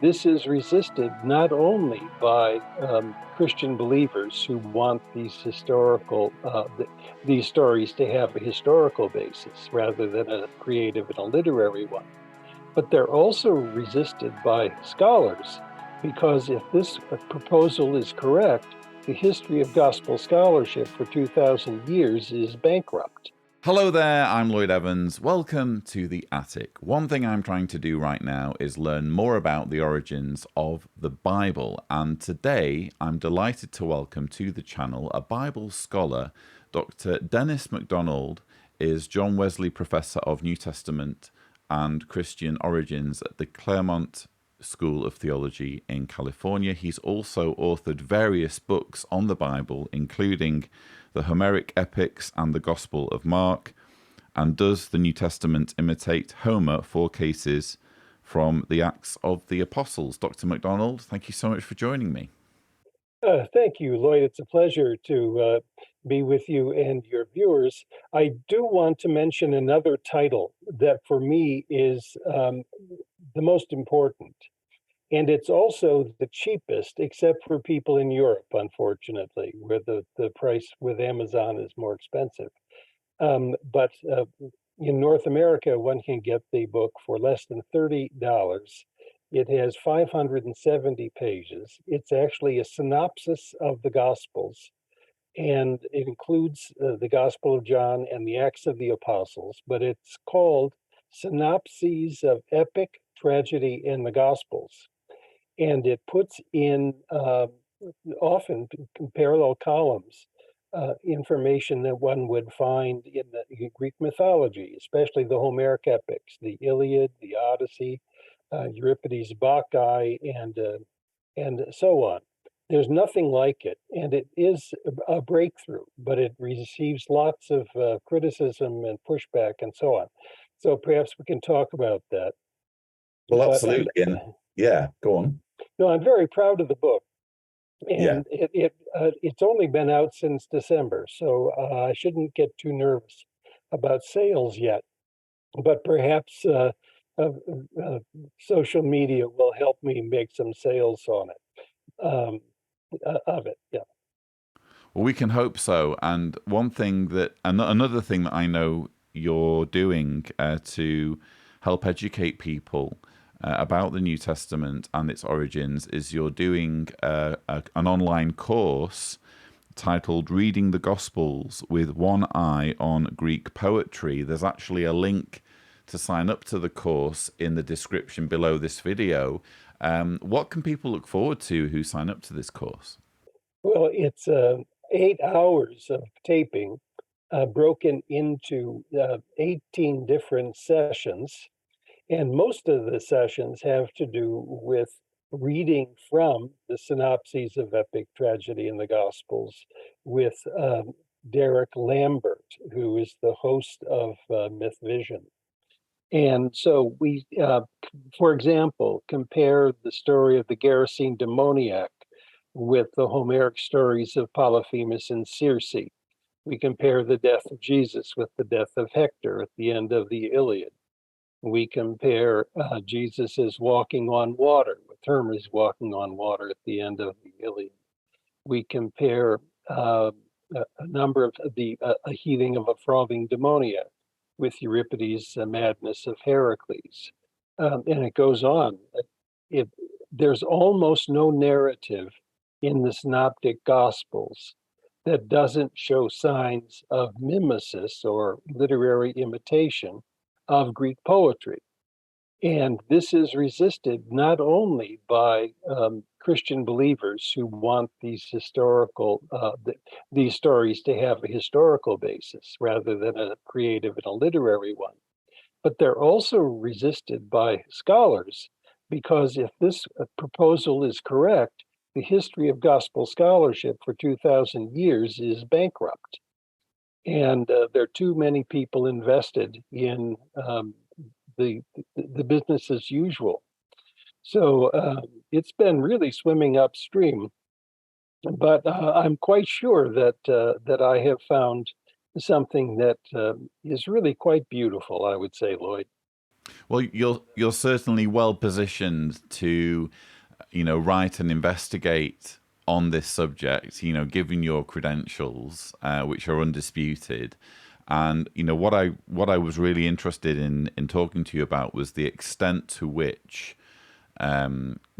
This is resisted not only by Christian believers who want these stories to have a historical basis rather than a creative and a literary one, but they're also resisted by scholars because if this proposal is correct, the history of gospel scholarship for 2,000 years is bankrupt. Hello there, I'm Lloyd Evans. Welcome to The Attic. One thing I'm trying to do right now is learn more about the origins of the Bible. And today I'm delighted to welcome to the channel a Bible scholar. Dr Dennis Macdonald is John Wesley Professor of New Testament and Christian Origins at the Claremont School of Theology in California. He's also authored various books on the Bible, including the Homeric Epics and the Gospel of Mark, and Does the New Testament Imitate Homer? 4 cases from the Acts of the Apostles. Dr. Macdonald, thank you so much for joining me. Thank you, Lloyd. It's a pleasure to be with you and your viewers. I do want to mention another title that for me is the most important. And it's also the cheapest, except for people in Europe, unfortunately, where the price with Amazon is more expensive. But in North America, one can get the book for less than $30. It has 570 pages. It's actually a synopsis of the Gospels, and it includes the Gospel of John and the Acts of the Apostles, but it's called Synopses of Epic, Tragedy, and the Gospels. And it puts in often parallel columns information that one would find in the Greek mythology, especially the Homeric epics, the Iliad, the Odyssey, Euripides' Bacchae, and so on. There's nothing like it, and it is a breakthrough, but it receives lots of criticism and pushback and so on. So perhaps we can talk about that. Well, absolutely. Yeah, go on. No, I'm very proud of the book, Yeah. and it's only been out since December, so I shouldn't get too nervous about sales yet. But perhaps social media will help me make some sales on it. Of it, yeah. Well, we can hope so. And another thing that I know you're doing to help educate people about the New Testament and its origins is you're doing an online course titled Reading the Gospels with One Eye on Greek Poetry. There's actually a link to sign up to the course in the description below this video. What can people look forward to who sign up to this course? Well, it's 8 hours of taping broken into 18 different sessions. And most of the sessions have to do with reading from the synopses of epic, tragedy, and the Gospels with Derek Lambert, who is the host of Myth Vision. And so we, for example, compare the story of the Gerasene demoniac with the Homeric stories of Polyphemus and Circe. We compare the death of Jesus with the death of Hector at the end of the Iliad. We compare Jesus as walking on water with Hermes walking on water at the end of the Iliad. We compare a number of a healing of a frothing demoniac with Euripides' madness of Heracles. And it goes on. There's almost no narrative in the Synoptic Gospels that doesn't show signs of mimesis or literary imitation of Greek poetry. And this is resisted not only by Christian believers who want these stories to have a historical basis rather than a creative and a literary one, but they're also resisted by scholars because if this proposal is correct, the history of gospel scholarship for 2,000 years is bankrupt. And there are too many people invested in the business as usual. So it's been really swimming upstream. But I'm quite sure that I have found something that is really quite beautiful, I would say, Lloyd. Well, you're certainly well positioned to, write and investigate on this subject. Given your credentials, which are undisputed, and what I was really interested in talking to you about was the extent to which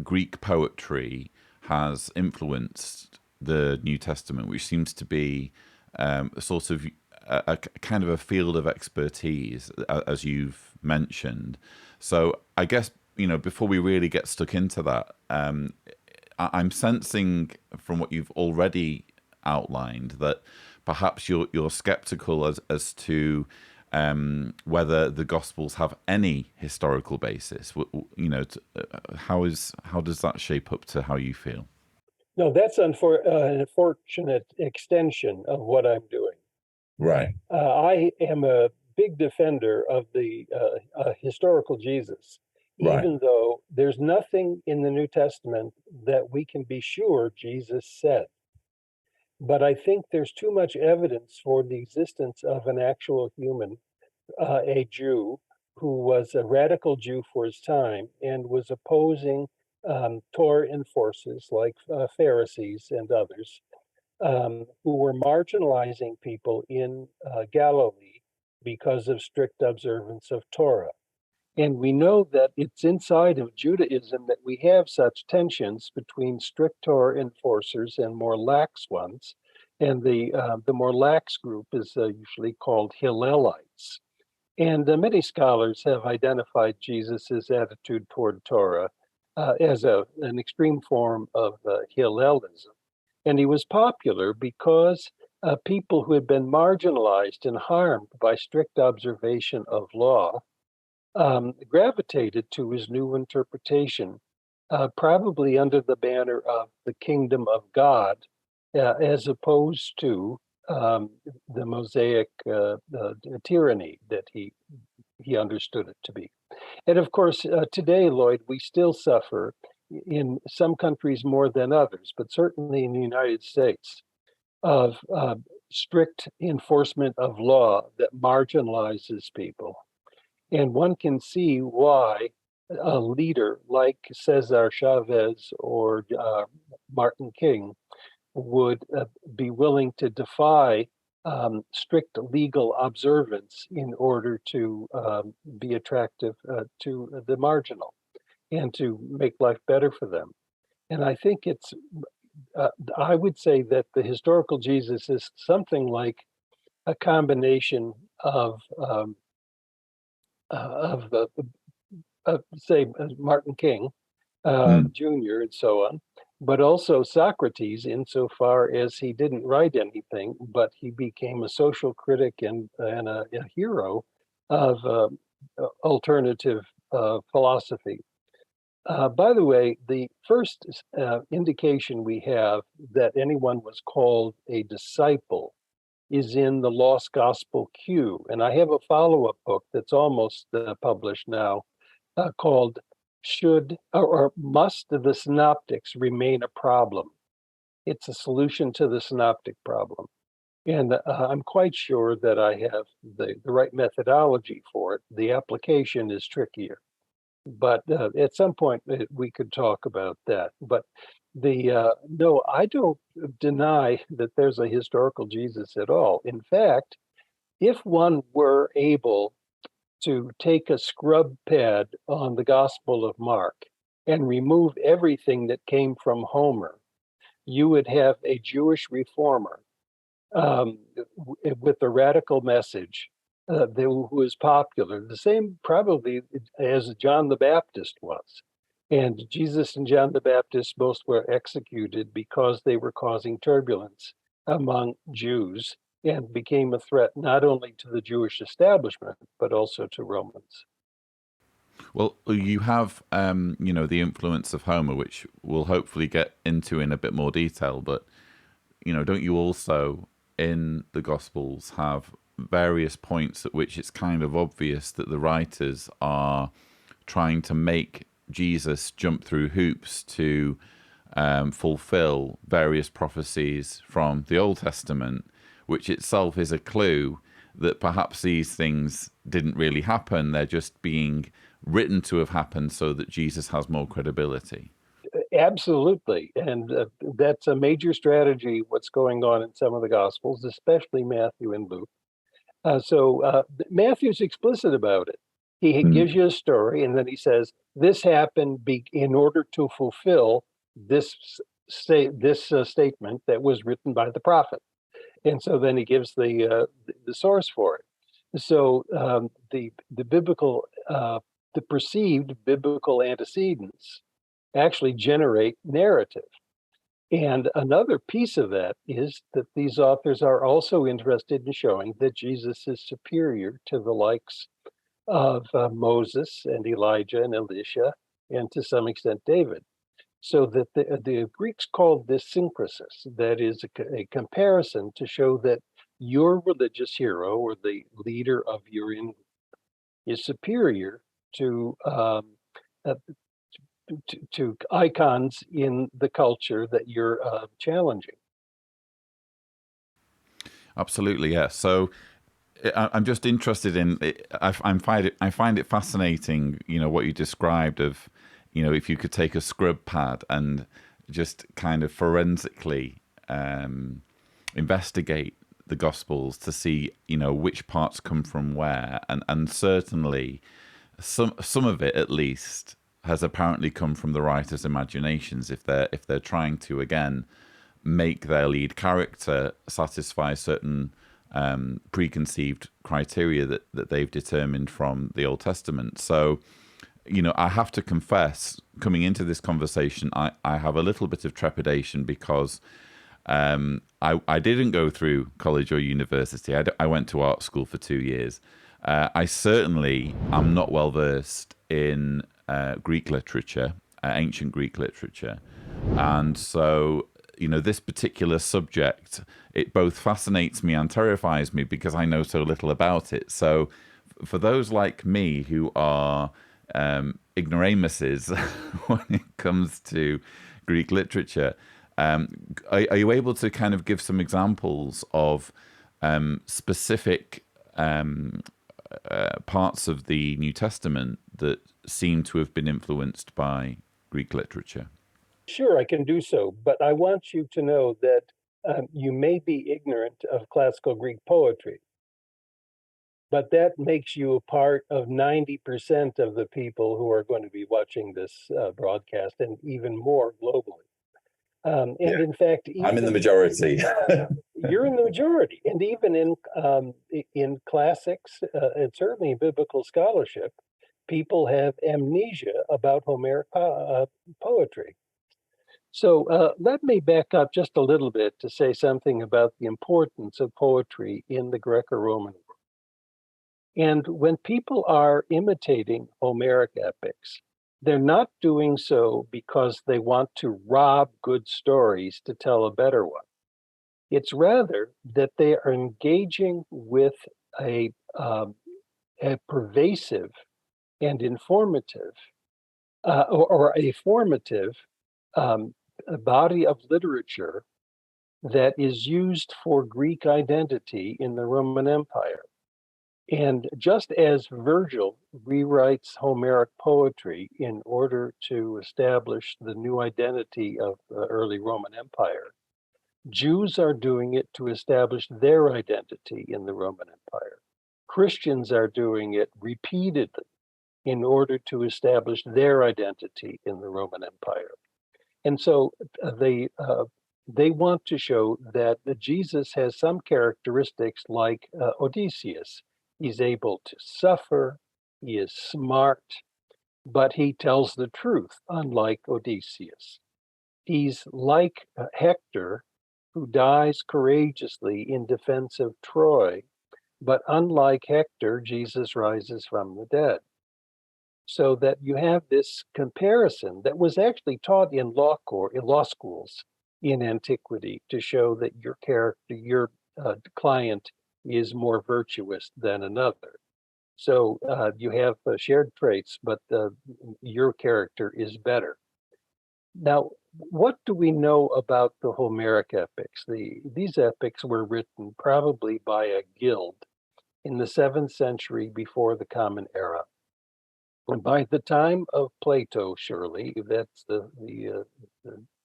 Greek poetry has influenced the New Testament, which seems to be a sort of a kind of a field of expertise, as you've mentioned. So I guess, before we really get stuck into that, I'm sensing from what you've already outlined that perhaps you're skeptical as to whether the Gospels have any historical basis. How does that shape up to how you feel? No, that's an unfortunate extension of what I'm doing. Right. I am a big defender of the historical Jesus, Right. even though there's nothing in the New Testament that we can be sure Jesus said. But I think there's too much evidence for the existence of an actual human, a Jew, who was a radical Jew for his time and was opposing Torah enforcers like Pharisees and others who were marginalizing people in Galilee because of strict observance of Torah. And we know that it's inside of Judaism that we have such tensions between strict Torah enforcers and more lax ones. And the more lax group is usually called Hillelites. And many scholars have identified Jesus's attitude toward Torah as an extreme form of Hillelism. And he was popular because people who had been marginalized and harmed by strict observation of law gravitated to his new interpretation, probably under the banner of the kingdom of God, as opposed to the Mosaic tyranny that he understood it to be. And of course, today, Lloyd, we still suffer in some countries more than others, but certainly in the United States, of strict enforcement of law that marginalizes people. And one can see why a leader like Cesar Chavez or Martin King would be willing to defy strict legal observance in order to be attractive to the marginal and to make life better for them. And I think I would say that the historical Jesus is something like a combination of the say Martin King Jr. and so on, but also Socrates insofar as he didn't write anything, but he became a social critic and a hero of alternative philosophy. By the way, the first indication we have that anyone was called a disciple is in the Lost Gospel Q. And I have a follow-up book that's almost published now called Should or Must the Synoptics Remain a Problem? It's a solution to the synoptic problem. And I'm quite sure that I have the right methodology for it. The application is trickier. But at some point we could talk about that. But no, I don't deny that there's a historical Jesus at all. In fact, if one were able to take a scrub pad on the Gospel of Mark and remove everything that came from Homer, you would have a Jewish reformer with a radical message who was popular, the same probably as John the Baptist was. And Jesus and John the Baptist both were executed because they were causing turbulence among Jews and became a threat not only to the Jewish establishment, but also to Romans. Well, you have, the influence of Homer, which we'll hopefully get into in a bit more detail. But, don't you also, in the Gospels, have various points at which it's kind of obvious that the writers are trying to make Jesus jump through hoops to fulfill various prophecies from the Old Testament, which itself is a clue that perhaps these things didn't really happen. They're just being written to have happened so that Jesus has more credibility. Absolutely. And that's a major strategy, what's going on in some of the Gospels, especially Matthew and Luke. Matthew's explicit about it. He gives you a story, and then he says, this happened in order to fulfill this statement that was written by the prophet. And so then he gives the source for it. So the perceived biblical antecedents actually generate narrative. And another piece of that is that these authors are also interested in showing that Jesus is superior to the likes of Moses and Elijah and Elisha, and to some extent David. So that the Greeks called this syncresis, that is a comparison to show that your religious hero or the leader of your in is superior to uh, to icons in the culture that you're challenging. Absolutely, yes. So I'm just interested in. I find it fascinating. What you described of, if you could take a scrub pad and just kind of forensically investigate the Gospels to see, which parts come from where, and certainly some of it at least has apparently come from the writer's imaginations. If they're trying to again make their lead character satisfy certain preconceived criteria that they've determined from the Old Testament. So, I have to confess, coming into this conversation, I have a little bit of trepidation because I didn't go through college or university. I went to art school for 2 years. I certainly am not well versed in Greek literature, ancient Greek literature. And so, this particular subject, it both fascinates me and terrifies me because I know so little about it. So for those like me who are ignoramuses when it comes to Greek literature, are you able to kind of give some examples of specific parts of the New Testament that seem to have been influenced by Greek literature? Sure, I can do so, but I want you to know that you may be ignorant of classical Greek poetry, but that makes you a part of 90% of the people who are going to be watching this broadcast, and even more globally. And in fact, I'm in the majority. you're in the majority, and even in classics and certainly in biblical scholarship, people have amnesia about Homeric poetry. So let me back up just a little bit to say something about the importance of poetry in the Greco-Roman world. And when people are imitating Homeric epics, they're not doing so because they want to rob good stories to tell a better one. It's rather that they are engaging with a, um, a pervasive and informative or a formative um, a body of literature that is used for Greek identity in the Roman Empire. And just as Virgil rewrites Homeric poetry in order to establish the new identity of the early Roman Empire, Jews are doing it to establish their identity in the Roman Empire. Christians are doing it repeatedly in order to establish their identity in the Roman Empire. And so they want to show that Jesus has some characteristics like Odysseus. He's able to suffer, he is smart, but he tells the truth, unlike Odysseus. He's like Hector, who dies courageously in defense of Troy, but unlike Hector, Jesus rises from the dead. So that you have this comparison that was actually taught in law schools in antiquity to show that your character, your client, is more virtuous than another. So you have shared traits, but your character is better. Now, what do we know about the Homeric epics? These epics were written probably by a guild in the 7th century before the Common Era. And by the time of Plato, surely, that's the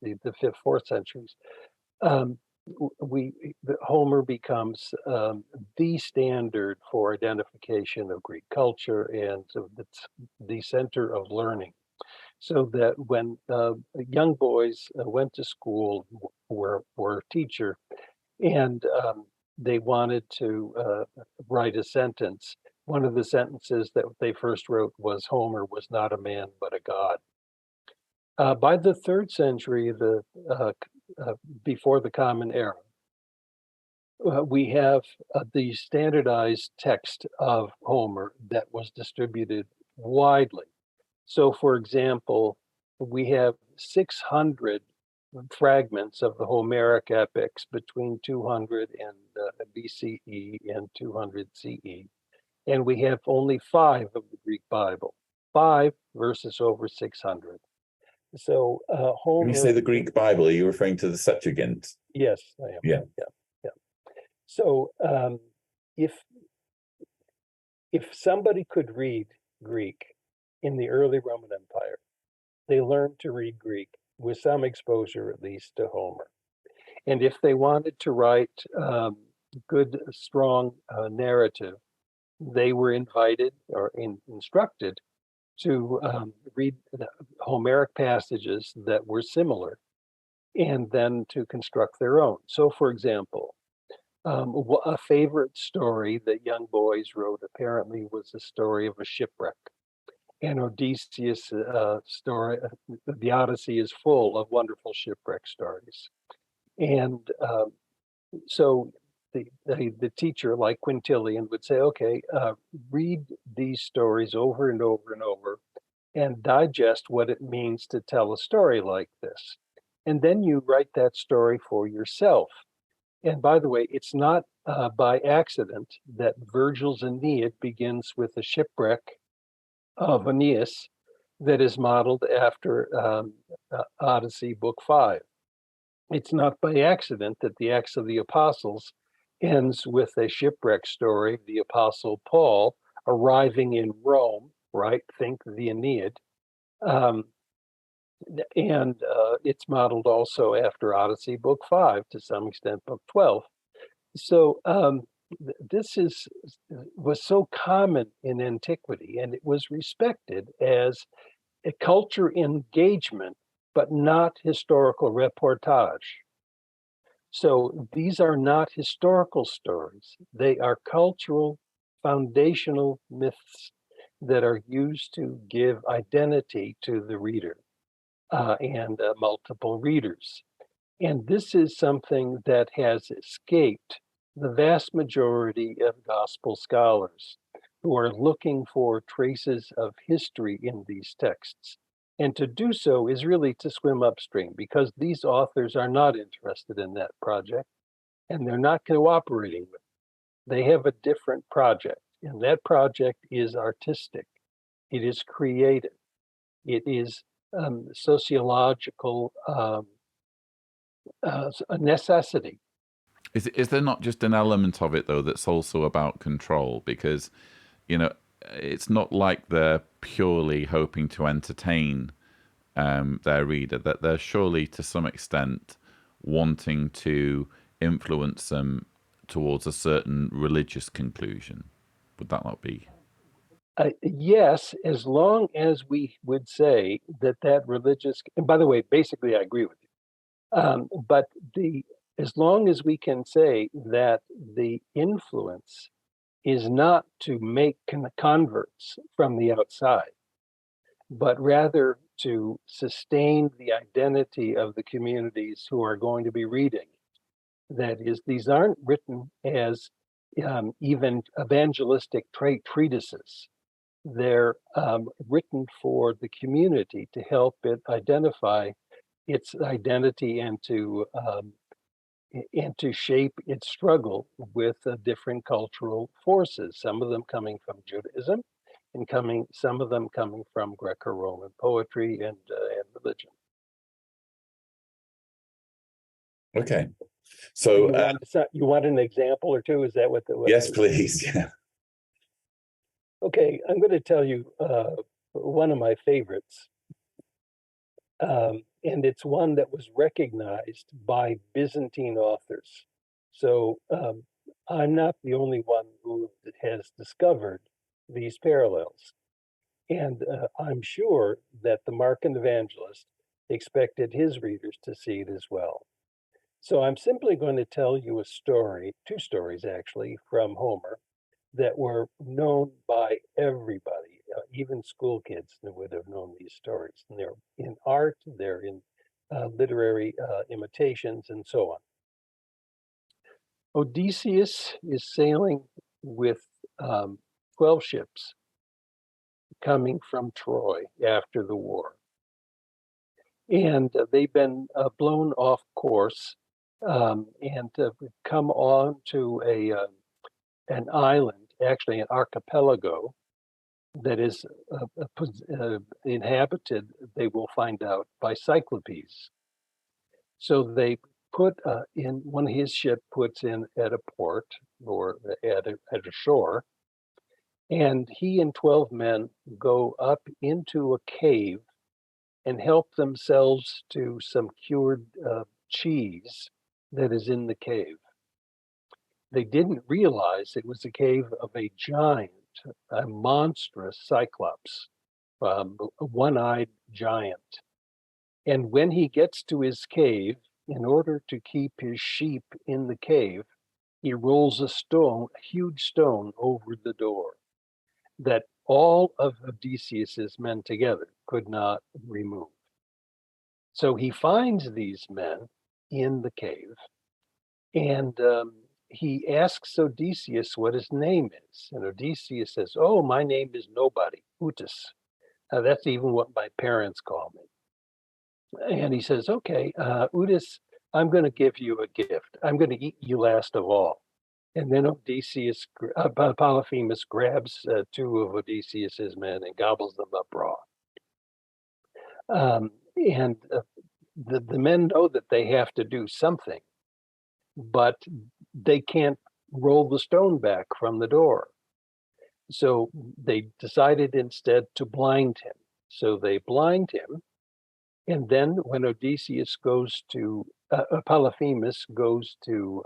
5th, 4th centuries, um, Homer becomes the standard for identification of Greek culture, and so it's the center of learning. So that when young boys went to school, were a teacher, and they wanted to write a sentence, one of the sentences that they first wrote was Homer was not a man but a god. By the 3rd century, uh, before the Common Era, we have the standardized text of Homer that was distributed widely. So, for example, we have 600 fragments of the Homeric epics between 200 and BCE and 200 CE, and we have only 5 of the Greek Bible, 5 versus over 600. So When you Homer, say the Greek Bible, are you referring to the Septuagint? yes, I am. Yeah. Yeah. So if somebody could read Greek in the early Roman Empire, they learned to read Greek with some exposure, at least, to Homer. And if they wanted to write good, strong narrative, they were invited or instructed to read the Homeric passages that were similar and then to construct their own. So, for example, a favorite story that young boys wrote apparently was the story of a shipwreck. And Odysseus' story, the Odyssey, is full of wonderful shipwreck stories. And so the teacher, like Quintilian, would say, okay, read these stories over and over and over and digest what it means to tell a story like this. And then you write that story for yourself. And by the way, it's not by accident that Virgil's Aeneid begins with a shipwreck of Aeneas that is modeled after Odyssey, Book 5. It's not by accident that the Acts of the Apostles ends with a shipwreck story of the Apostle Paul arriving in Rome, right? Think the Aeneid. And it's modeled also after Odyssey, Book 5, to some extent, Book 12. So this was so common in antiquity, and it was respected as a culture engagement, but not historical reportage. So these are not historical stories. They are cultural, foundational myths that are used to give identity to the reader and multiple readers. And this is something that has escaped the vast majority of gospel scholars who are looking for traces of history in these texts. And to do so is really to swim upstream, because these authors are not interested in that project and they're not cooperating with it. They have a different project, and that project is artistic, it is creative, it is sociological, a necessity. Is there not just an element of it, though, that's also about control? Because, you know, it's not like they're purely hoping to entertain their reader, that they're surely to some extent wanting to influence them towards a certain religious conclusion. Would that not be? Yes, as long as we would say that religious, and by the way, basically I agree with you. But as long as we can say that the influence is not to make converts from the outside, but rather to sustain the identity of the communities who are going to be reading. That is, these aren't written as even evangelistic treatises. They're written for the community to help it identify its identity and to shape its struggle with different cultural forces. Some of them coming from Judaism, and some of them coming from Greco-Roman poetry and religion. Okay. So you want an example or two? Is that what yes, please. Yeah. Okay, I'm going to tell you one of my favorites, and it's one that was recognized by Byzantine authors. So I'm not the only one who has discovered these parallels. And I'm sure that the Markan evangelist expected his readers to see it as well. So I'm simply going to tell you a story, two stories actually, from Homer that were known by everybody, even school kids that would have known these stories. And they're in art, they're in literary imitations, and so on. Odysseus is sailing with 12 ships coming from Troy after the war. And they've been blown off course and come on to an island, actually an archipelago, that is inhabited, they will find out, by cyclopes. So they put in, one of his ship puts in at a port or at a shore, and he and 12 men go up into a cave and help themselves to some cured cheese that is in the cave. They didn't realize it was a cave of a giant, a monstrous cyclops, a one-eyed giant. And when he gets to his cave, in order to keep his sheep in the cave, he rolls a stone, a huge stone, over the door that all of Odysseus's men together could not remove. So he finds these men in the cave, and he asks Odysseus what his name is. And Odysseus says, "Oh, my name is nobody, Utus. That's even what my parents call me." And he says, "Okay, Utus, I'm going to give you a gift. I'm going to eat you last of all." And then Polyphemus grabs two of Odysseus's men and gobbles them up raw. And the men know that they have to do something, but they can't roll the stone back from the door. So they decided instead to blind him. So they blind him. And then when Odysseus goes to, Polyphemus goes to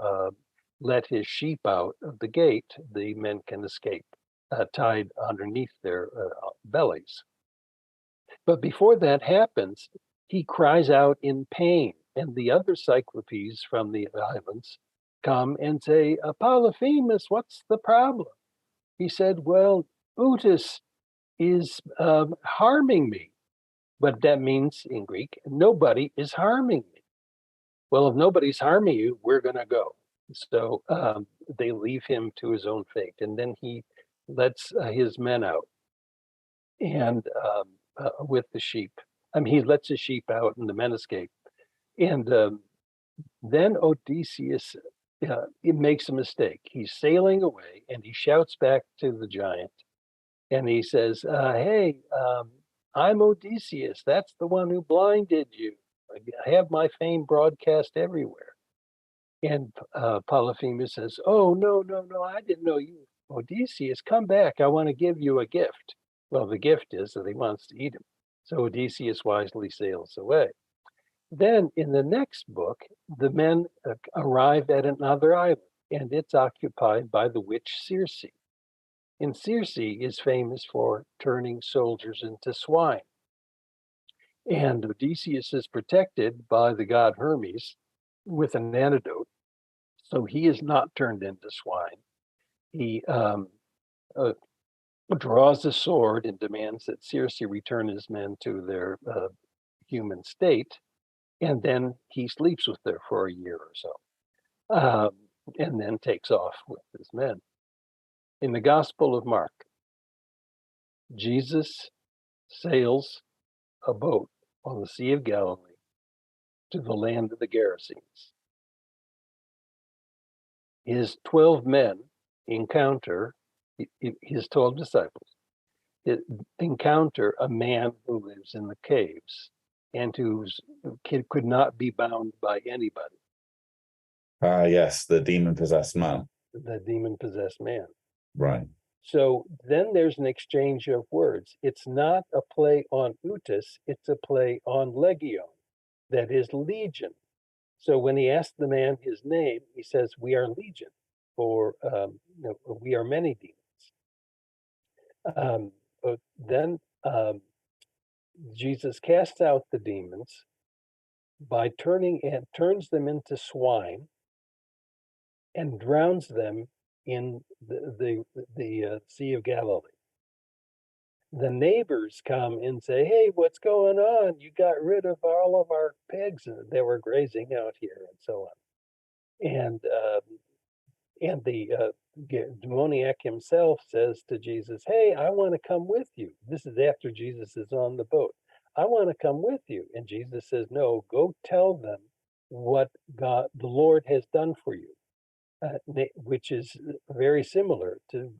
let his sheep out of the gate, the men can escape, tied underneath their bellies. But before that happens, he cries out in pain, and the other cyclopes from the islands come and say, "Polyphemus, what's the problem?" He said, "Well, Utus is harming me." But that means in Greek, nobody is harming me. Well, if nobody's harming you, we're going to go. So they leave him to his own fate. And then he lets his men out and with the sheep. I mean, he lets his sheep out and the men escape. And then Odysseus it makes a mistake. He's sailing away and he shouts back to the giant and he says, "Hey, I'm Odysseus. That's the one who blinded you. I have my fame broadcast everywhere." And Polyphemus says, "Oh, no, no, no, I didn't know you. Odysseus, come back. I want to give you a gift." Well, the gift is that he wants to eat him. So Odysseus wisely sails away. Then in the next book, the men arrive at another island, and it's occupied by the witch Circe. And Circe is famous for turning soldiers into swine. And Odysseus is protected by the god Hermes with an antidote. So he is not turned into swine. He draws a sword and demands that Circe return his men to their human state. And then he sleeps with her for a year or so, and then takes off with his men. In the Gospel of Mark, Jesus sails a boat on the Sea of Galilee to the land of the Gerasenes. His 12 men encounter, his 12 disciples, encounter a man who lives in the caves and who could not be bound by anybody. Ah, yes, the demon-possessed man. The demon-possessed man. Right. So then there's an exchange of words. It's not a play on utus, it's a play on legion, that is legion. So when he asked the man his name, he says, "We are legion," or "We are many demons." But then Jesus casts out the demons by turns them into swine and drowns them in the Sea of Galilee. The neighbors come and say, "Hey, what's going on? You got rid of all of our pigs that were grazing out here," and so on. And the demoniac himself says to Jesus, "Hey, I want to come with you." This is after Jesus is on the boat. "I want to come with you." And Jesus says, "No, go tell them what God, the Lord, has done for you," which is very similar to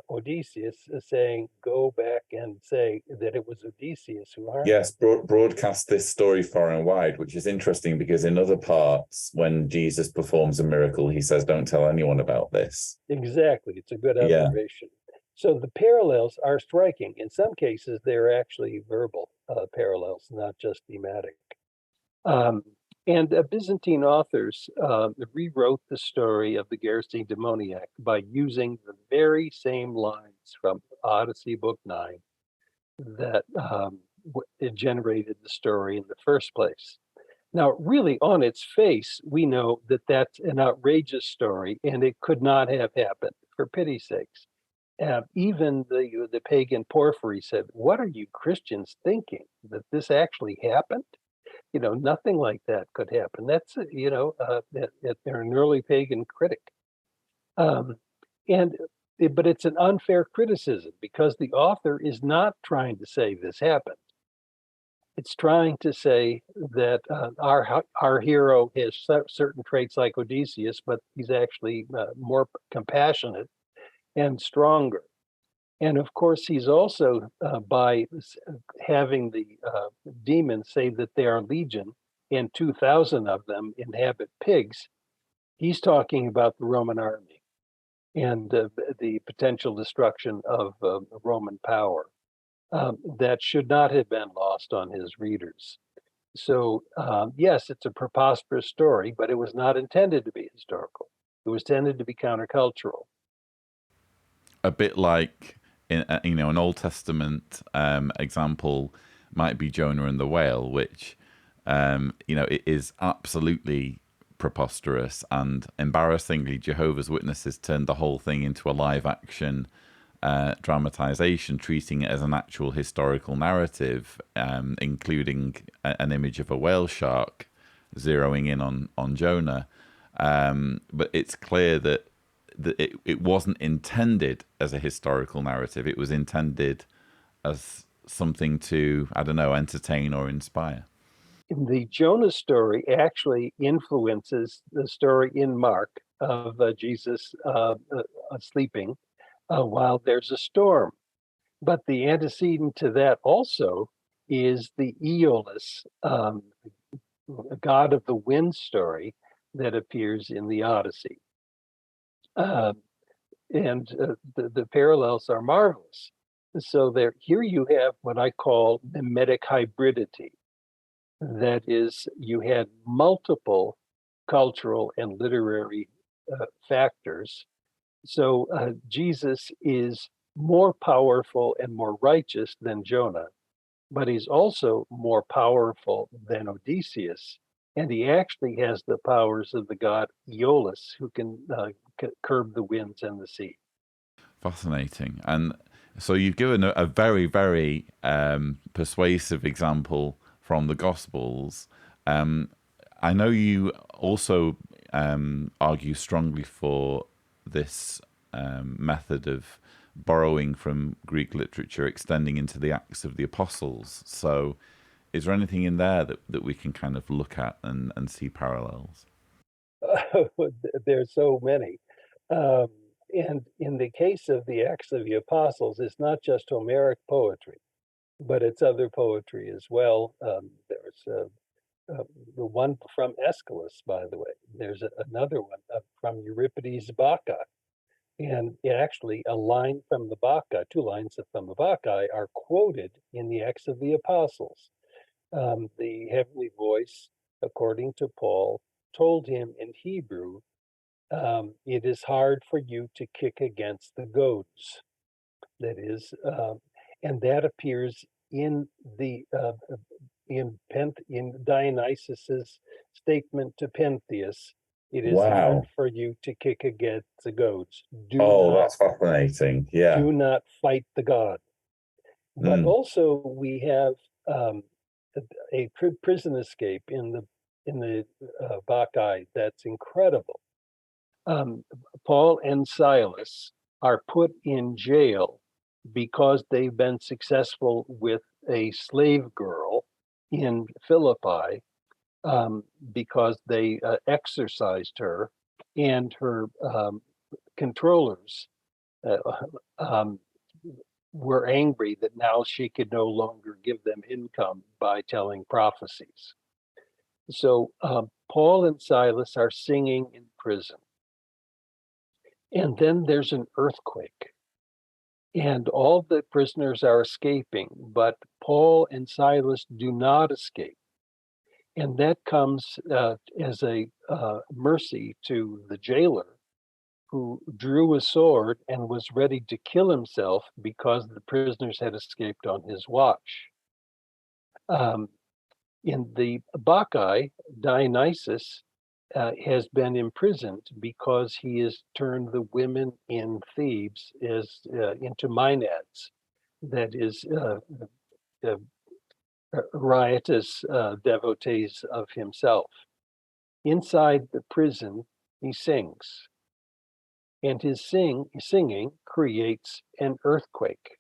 Odysseus saying, "Go back and say that it was Odysseus who harmed Yes, broadcast this story far and wide, which is interesting because in other parts, when Jesus performs a miracle, he says, "Don't tell anyone about this." Exactly. It's a good Yeah. observation. So the parallels are striking. In some cases, they're actually verbal parallels, not just thematic. And Byzantine authors rewrote the story of the Gerasene demoniac by using the very same lines from Odyssey Book 9 that it generated the story in the first place. Now, really, on its face, we know that that's an outrageous story and it could not have happened, for pity's sakes. Even the pagan Porphyry said, "What are you Christians thinking? That this actually happened? Nothing like that could happen." That's, they're an early pagan critic. Um, and but it's an unfair criticism because the author is not trying to say this happened. It's trying to say that our hero has certain traits like Odysseus, but he's actually more compassionate and stronger. And of course, he's also by having the demons say that they are legion and 2,000 of them inhabit pigs. He's talking about the Roman army and the potential destruction of Roman power. That should not have been lost on his readers. So, yes, it's a preposterous story, but it was not intended to be historical. It was intended to be countercultural. A bit like, an Old Testament example might be Jonah and the whale, which, it is absolutely preposterous and embarrassingly, Jehovah's Witnesses turned the whole thing into a live action dramatization, treating it as an actual historical narrative, including an image of a whale shark zeroing in on Jonah. But it's clear that it wasn't intended as a historical narrative. It was intended as something to, I don't know, entertain or inspire. The Jonah story actually influences the story in Mark of Jesus sleeping while there's a storm. But the antecedent to that also is the Aeolus, god of the wind story that appears in the Odyssey. And the parallels are marvelous. So here you have what I call mimetic hybridity. That is, you had multiple cultural and literary factors. So Jesus is more powerful and more righteous than Jonah, but he's also more powerful than Odysseus. And he actually has the powers of the god Aeolus, who can curb the winds and the sea. Fascinating. And so you've given a very, very persuasive example from the Gospels. I know you also argue strongly for this method of borrowing from Greek literature, extending into the Acts of the Apostles. So is there anything in there that we can kind of look at and see parallels? There's so many. Um, and in the case of the Acts of the Apostles, it's not just Homeric poetry, but it's other poetry as well. There's the one from Aeschylus, by the way. There's another one from Euripides' Baccha. And actually, a line from the Bacchae, two lines from the Bacchae, are quoted in the Acts of the Apostles. The heavenly voice, according to Paul, told him in Hebrew, it is hard for you to kick against the goads. That is, and that appears in the in Dionysus's statement to Pentheus. It is hard Wow. for you to kick against the goads. Oh, that's fascinating. Yeah. Do not fight the god. But Mm. also we have a prison escape in the Bacchae that's incredible. Paul and Silas are put in jail because they've been successful with a slave girl in Philippi, because they exorcised her, and her controllers uh, um, were angry that now she could no longer give them income by telling prophecies. So Paul and Silas are singing in prison. And then there's an earthquake, and all the prisoners are escaping, but Paul and Silas do not escape. And that comes as a mercy to the jailer, who drew a sword and was ready to kill himself because the prisoners had escaped on his watch. Um, in the Bacchae, Dionysus has been imprisoned because he has turned the women in Thebes into maenads, that is, uh, riotous devotees of himself. Inside the prison, he sings, and his singing creates an earthquake.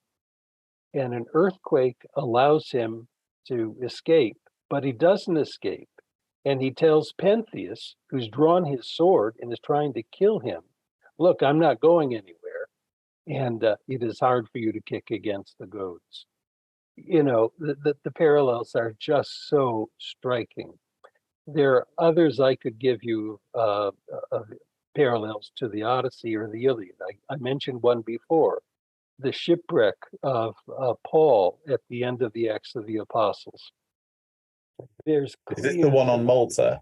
And an earthquake allows him to escape, but he doesn't escape. And he tells Pentheus, who's drawn his sword and is trying to kill him, look, I'm not going anywhere. And it is hard for you to kick against the goads. You know, the parallels are just so striking. There are others I could give you parallels to the Odyssey or the Iliad. I mentioned one before, the shipwreck of Paul at the end of the Acts of the Apostles. There's Is this the one on Malta?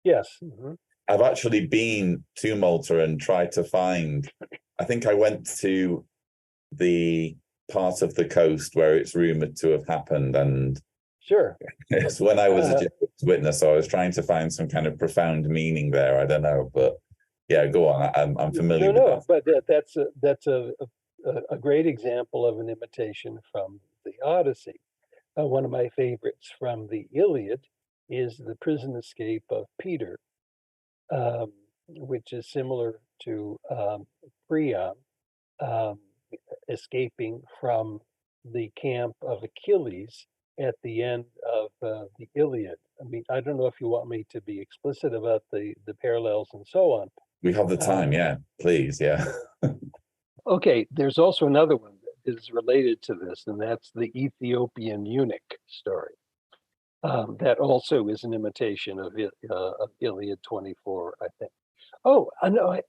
Yes. Mm-hmm. I've actually been to Malta and tried to find, I think I went to the part of the coast where it's rumored to have happened. And sure, it's when I was a Jehovah's Witness, so I was trying to find some kind of profound meaning there. I don't know, but yeah, go on. I'm familiar with that. But that's a great example of an imitation from the Odyssey. One of my favorites from the Iliad is the prison escape of Peter, which is similar to Priam escaping from the camp of Achilles at the end of the Iliad. I mean, I don't know if you want me to be explicit about the parallels and so on. We have the time, yeah, please, yeah. Okay, there's also another one that is related to this, and that's the Ethiopian eunuch story. That also is an imitation of Iliad 24, I think. Oh, I know.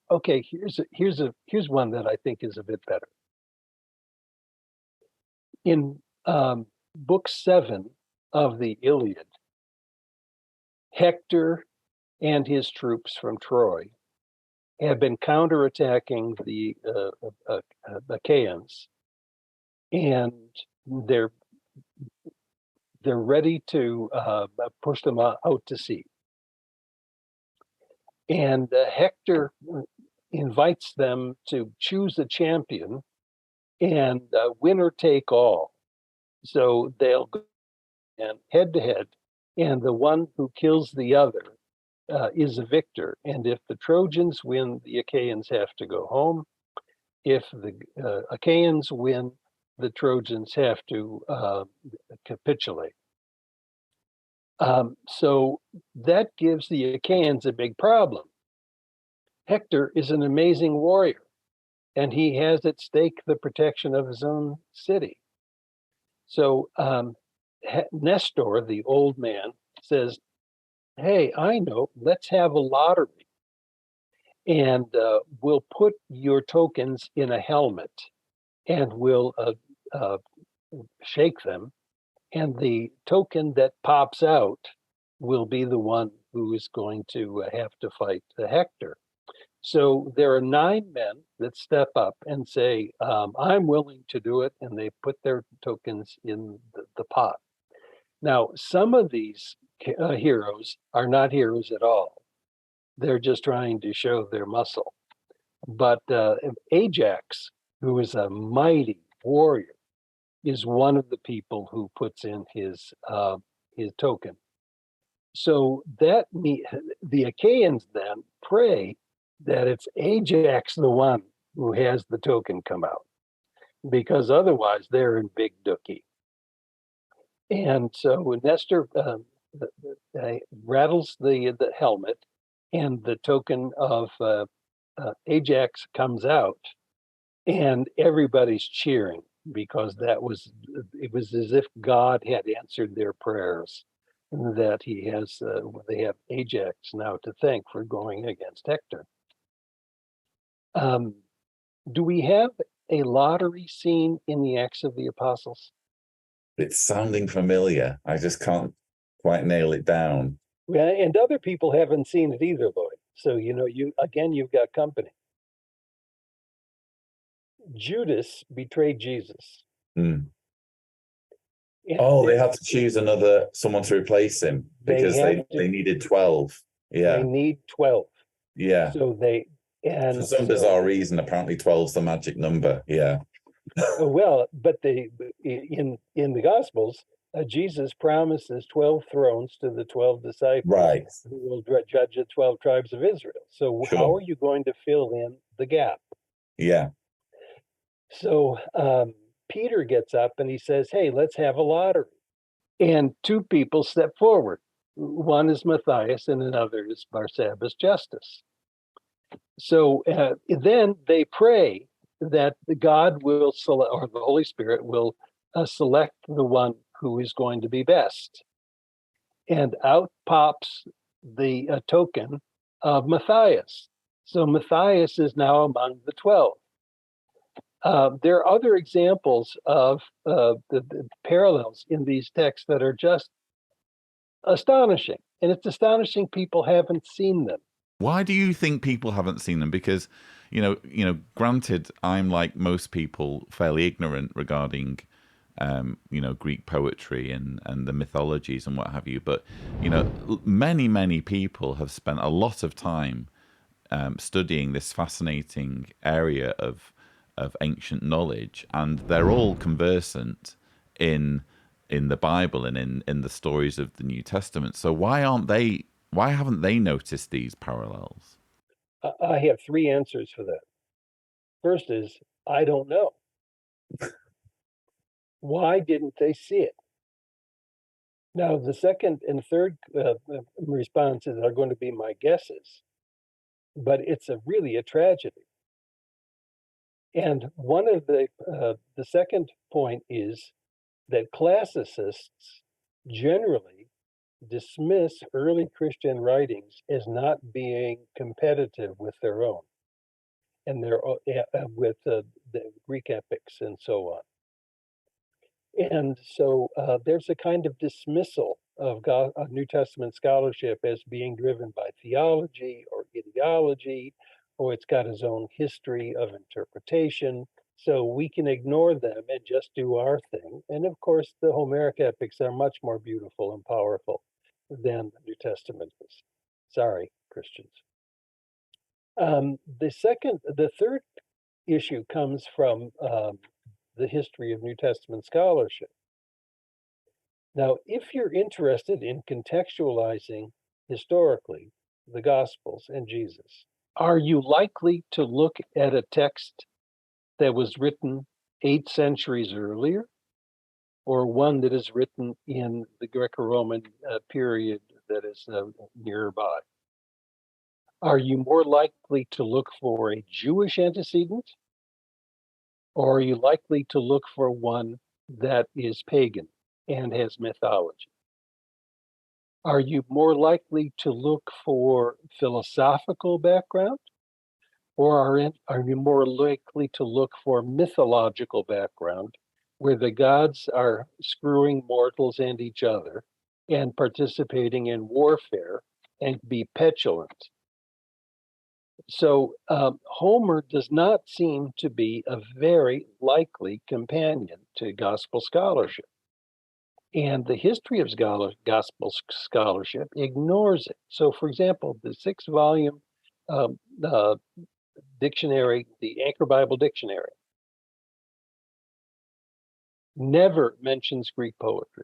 Okay, here's one that I think is a bit better. In book 7 of the Iliad, Hector and his troops from Troy have been counterattacking the Achaeans, and they're ready to push them out to sea. And Hector invites them to choose a champion and winner take all. So they'll go head to head, and the one who kills the other is a victor. And if the Trojans win, the Achaeans have to go home. If the Achaeans win, the Trojans have to capitulate. So that gives the Achaeans a big problem. Hector is an amazing warrior, and he has at stake the protection of his own city. So Nestor, the old man, says, hey, I know, let's have a lottery. and we'll put your tokens in a helmet, and we'll shake them, and the token that pops out will be the one who is going to have to fight Hector. So there are 9 men that step up and say, I'm willing to do it, and they put their tokens in the pot. Now, some of these heroes are not heroes at all. They're just trying to show their muscle. But Ajax, who is a mighty warrior, is one of the people who puts in his token. So that the Achaeans then pray that it's Ajax the one who has the token come out, because otherwise they're in big dookie. And so Nestor rattles the helmet, and the token of Ajax comes out, and everybody's cheering, because it was as if God had answered their prayers, that they have Ajax now to thank for going against Hector. Do we have a lottery scene in the Acts of the Apostles? It's sounding familiar. I just can't quite nail it down. Well, and other people haven't seen it either, Lloyd. So, you've got company. Judas betrayed Jesus. Mm. Oh, they had to choose someone to replace him because they needed 12. Yeah. They need 12. Yeah. So for some bizarre reason, apparently 12's the magic number. Yeah. Well, but in the Gospels, Jesus promises 12 thrones to the 12 disciples, right, who will judge the 12 tribes of Israel. So sure. How are you going to fill in the gap? Yeah. So Peter gets up and he says, hey, let's have a lottery. And 2 people step forward. One is Matthias and another is Barsabbas Justus. So then they pray that God will select, or the Holy Spirit will select the one who is going to be best. And out pops the token of Matthias. So Matthias is now among the 12. There are other examples of the parallels in these texts that are just astonishing. And it's astonishing people haven't seen them. Why do you think people haven't seen them? Because, granted, I'm like most people fairly ignorant regarding, Greek poetry and the mythologies and what have you. But, many, many people have spent a lot of time studying this fascinating area of ancient knowledge, and they're all conversant in the Bible and in the stories of the New Testament. So why haven't they noticed these parallels? I have 3 answers for that. First is, I don't know. Why didn't they see it? Now, the second and third responses are going to be my guesses, but it's really a tragedy. And one of the second point is that classicists generally dismiss early Christian writings as not being competitive with their own, and with the Greek epics and so on. And so there's a kind of dismissal of New Testament scholarship as being driven by theology or ideology, or it's got its own history of interpretation. So we can ignore them and just do our thing. And of course, the Homeric epics are much more beautiful and powerful than the New Testament is. Sorry, Christians. The third issue comes from the history of New Testament scholarship. Now, if you're interested in contextualizing historically the Gospels and Jesus, are you likely to look at a text that was written 8 centuries earlier, or one that is written in the Greco-Roman period that is nearby? Are you more likely to look for a Jewish antecedent, or are you likely to look for one that is pagan and has mythology? Are you more likely to look for philosophical background, Or are you more likely to look for mythological background where the gods are screwing mortals and each other and participating in warfare and be petulant? So Homer does not seem to be a very likely companion to gospel scholarship. And the history of gospel scholarship ignores it. So, for example, the 6 volume um, uh, dictionary, the Anchor Bible Dictionary, never mentions Greek poetry,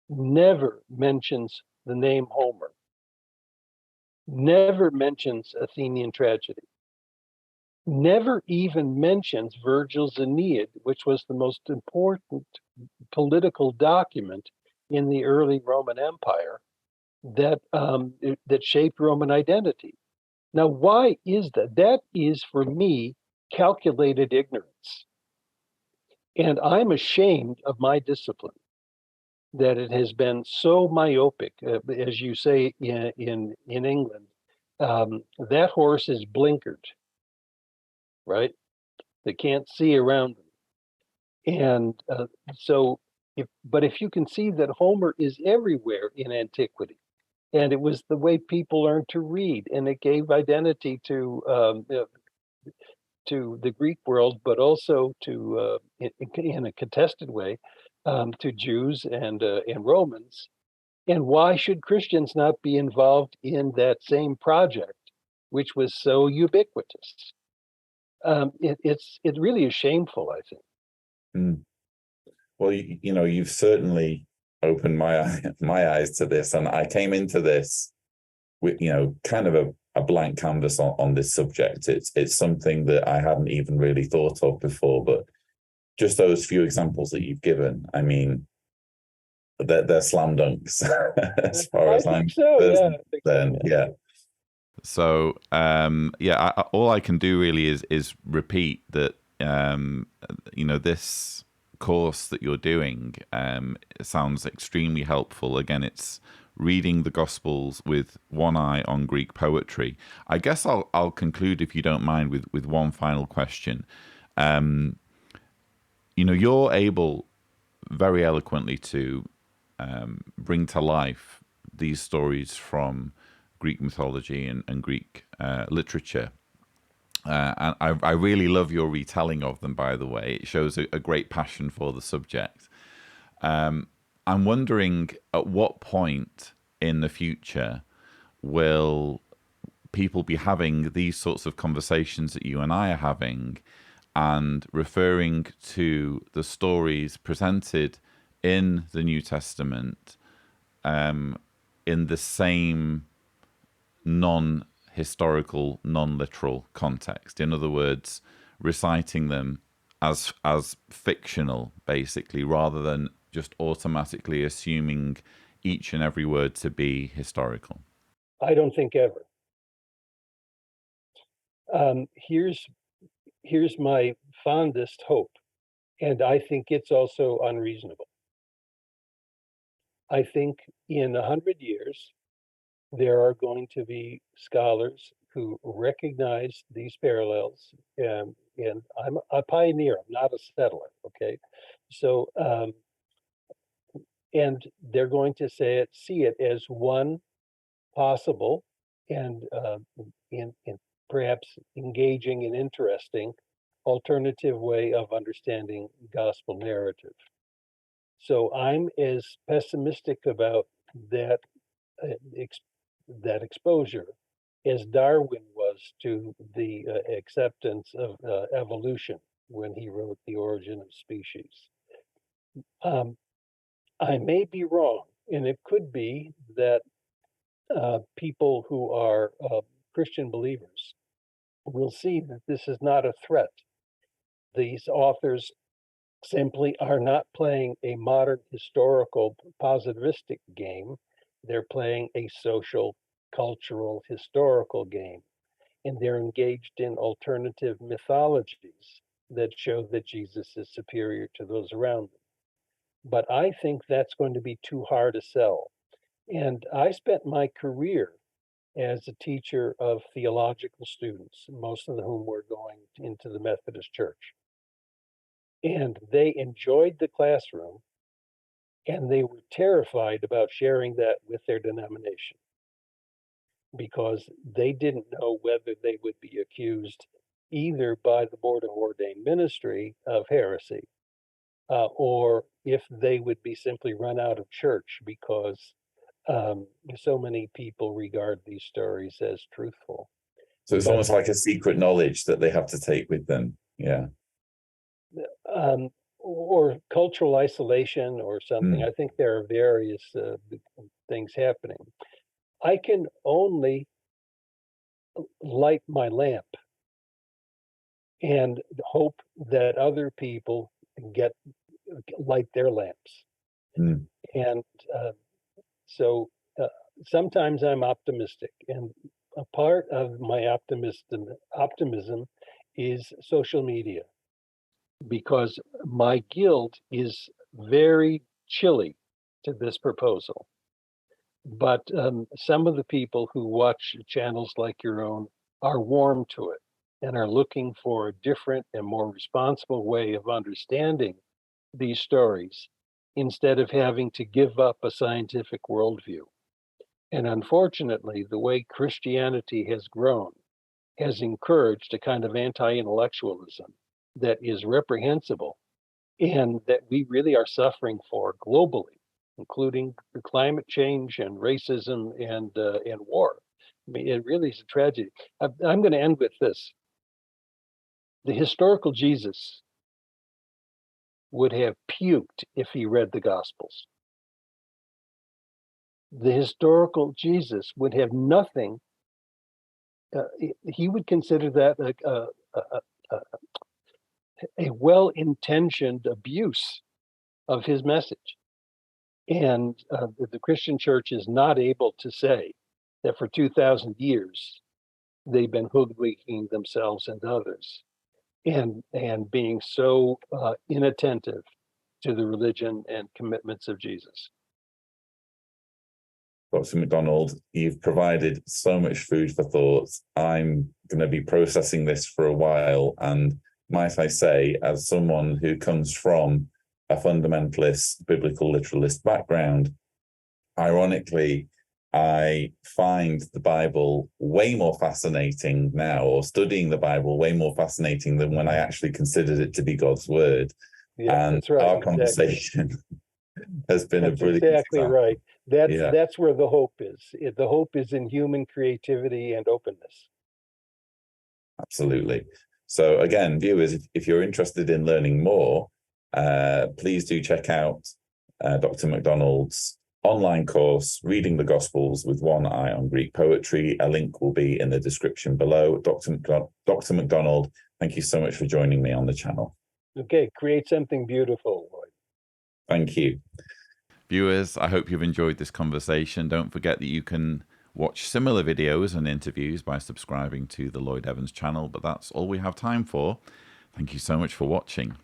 never mentions the name Homer, never mentions Athenian tragedy, never even mentions Virgil's Aeneid, which was the most important political document in the early Roman Empire that shaped Roman identity. Now, why is that? That is, for me, calculated ignorance. And I'm ashamed of my discipline that it has been so myopic, as you say in England. That horse is blinkered, right? They can't see around them. And but if you can see that Homer is everywhere in antiquity, and it was the way people learned to read, and it gave identity to the Greek world, but also to in a contested way to Jews and Romans. And why should Christians not be involved in that same project, which was so ubiquitous? It really is shameful, I think. Mm. Well, you've certainly opened my eyes to this, and I came into this with kind of a blank canvas on this subject. It's something that I hadn't even really thought of before, but just those few examples that you've given, I mean, they're slam dunks as far I as think I'm so. Yeah, concerned. I think so. Then yeah. So all I can do really is repeat that this course that you're doing sounds extremely helpful. Again, it's reading the Gospels with one eye on Greek poetry. I guess I'll conclude, if you don't mind, with one final question. You're able very eloquently to bring to life these stories from Greek mythology and Greek literature. And I really love your retelling of them, by the way. It shows a great passion for the subject. I'm wondering, at what point in the future will people be having these sorts of conversations that you and I are having, and referring to the stories presented in the New Testament in the same non-historical, non-literal context? In other words, reciting them as fictional, basically, rather than just automatically assuming each and every word to be historical. I don't think ever. Here's my fondest hope, and I think it's also unreasonable. I think in 100 years, there are going to be scholars who recognize these parallels. And I'm a pioneer, I'm not a settler, okay? So, and they're going to see it as one possible and in perhaps engaging and interesting alternative way of understanding gospel narrative. So I'm as pessimistic about that that exposure as Darwin was to the acceptance of evolution when he wrote The Origin of Species. I may be wrong, and it could be that people who are Christian believers will see that this is not a threat. These authors simply are not playing a modern historical positivistic game. They're playing a social, cultural, historical game. And they're engaged in alternative mythologies that show that Jesus is superior to those around them. But I think that's going to be too hard to sell. And I spent my career as a teacher of theological students, most of whom were going into the Methodist Church. And they enjoyed the classroom, and they were terrified about sharing that with their denomination because they didn't know whether they would be accused either by the Board of Ordained Ministry of heresy, or if they would be simply run out of church because so many people regard these stories as truthful. So it's almost like a secret knowledge that they have to take with them. Yeah. Or cultural isolation or something. I think there are various things happening. I can only light my lamp and hope that other people light their lamps. And so sometimes I'm optimistic, and a part of my optimism is social media, because my guild is very chilly to this proposal. But some of the people who watch channels like your own are warm to it and are looking for a different and more responsible way of understanding these stories instead of having to give up a scientific worldview. And unfortunately, the way Christianity has grown has encouraged a kind of anti-intellectualism that is reprehensible and that we really are suffering for globally, including the climate change and racism and war. I mean, it really is a tragedy. I'm going to end with this. The historical Jesus would have puked if he read the Gospels. The historical Jesus would have nothing. He would consider that a well-intentioned abuse of his message. And the Christian church is not able to say that for 2,000 years they've been hoodwinking themselves and others, and being so inattentive to the religion and commitments of Jesus. Dr. Macdonald, you've provided so much food for thought. I'm going to be processing this for a while. And might I say, as someone who comes from a fundamentalist, biblical literalist background, ironically, I find the Bible way more fascinating now, or studying the Bible way more fascinating than when I actually considered it to be God's word. Yeah, and that's right. Our conversation has been a brilliant exactly example. Right. That's where the hope is. The hope is in human creativity and openness. Absolutely. So again, viewers, if you're interested in learning more, please do check out Dr. Macdonald's online course, Reading the Gospels with One Eye on Greek Poetry. A link will be in the description below. Dr. Macdonald, thank you so much for joining me on the channel. Okay, create something beautiful, Lloyd. Thank you. Viewers, I hope you've enjoyed this conversation. Don't forget that you can watch similar videos and interviews by subscribing to the Lloyd Evans channel, but that's all we have time for. Thank you so much for watching.